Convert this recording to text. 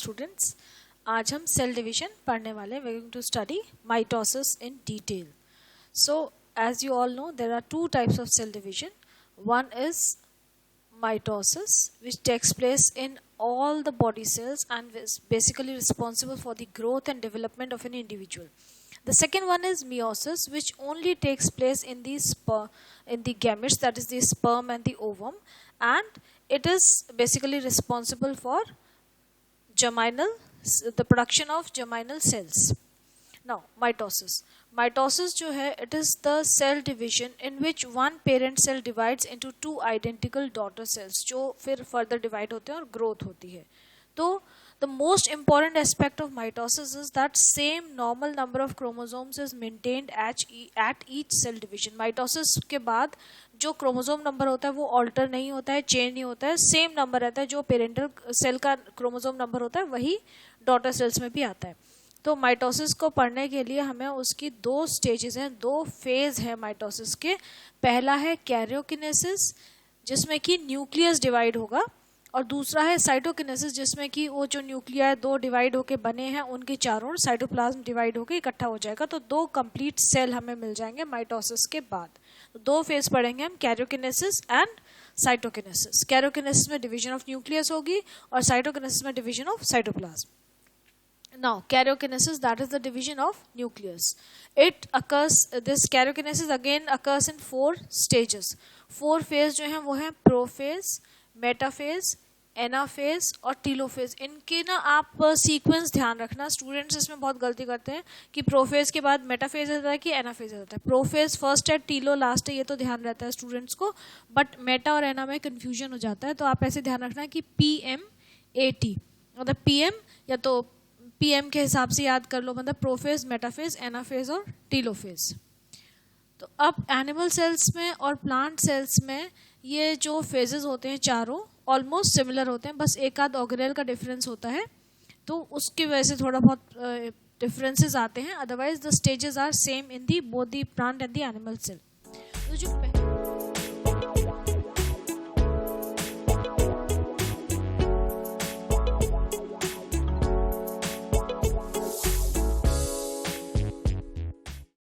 Students, आज हम cell division पढ़ने वाले हैं. We are going to study mitosis in detail. So as you all know, there are two types of cell division. One is mitosis, which takes place in all the body cells and is basically responsible for the growth and development of an individual. The second one is meiosis, which only takes place in the gametes, that is the sperm and the ovum, and it is basically responsible for the production of germinal cells. Now, mitosis जो है, it is the cell division in which one parent cell divides into two identical daughter cells, जो फिर further divide होते हैं और growth होती है. तो the most important aspect of mitosis is that same normal number of chromosomes is maintained at each cell division. Mitosis के बाद जो chromosome number होता है वो alter नहीं होता है, change नहीं होता है, same number रहता है. जो parental cell का chromosome number होता है वही daughter cells में भी आता है. तो माइटोसिस को पढ़ने के लिए हमें उसकी दो स्टेजेस हैं, दो फेज है माइटोसिस के. पहला है कैरियोकिनेसिस, जिसमें कि न्यूक्लियस डिवाइड होगा, और दूसरा है साइटोकिनेसिस, जिसमें कि वो जो न्यूक्लिया दो डिवाइड होके बने हैं उनके चारों साइटोप्लाज्म डिवाइड होके इकट्ठा हो जाएगा. तो दो कंप्लीट सेल हमें मिल जाएंगे माइटोसिस के बाद. तो दो फेज पढ़ेंगे हम, कैरियोकिनेसिस एंड साइटोकिनेसिस. कैरियोकिनेसिस में डिवीजन ऑफ न्यूक्लियस होगी और साइटोकिनेसिस में division of cytoplasm. Now, karyokinesis, that is the division of nucleus. This karyokinesis again occurs in 4 stages. 4 phase जो हैं वो हैं प्रोफेज, मेटाफेज, एनाफेज और टीलोफेज. इनके ना आप सीक्वेंस ध्यान रखना. स्टूडेंट्स इसमें बहुत गलती करते हैं कि प्रोफेज के बाद मेटाफेज आता है कि एनाफेज आता है. प्रोफेज फर्स्ट है, टीलो लास्ट है, ये तो ध्यान रहता है स्टूडेंट्स को. बट मेटा और एना में कन्फ्यूजन हो जाता है. तो आप ऐसे ध्यान रखना कि PMAT, मतलब PM या तो PM के हिसाब से याद कर लो, मतलब प्रोफेज, मेटाफेज, एनाफेज और टीलोफेज. तो अब एनिमल सेल्स में और प्लांट सेल्स में ये जो फेजेस होते हैं चारों ऑलमोस्ट सिमिलर होते हैं, बस एक आध ऑर्गेनेल का डिफरेंस होता है. तो उसकी वजह से थोड़ा बहुत डिफरेंसेस आते हैं. Otherwise the stages are same in the both the plant and the animal cell. तो जो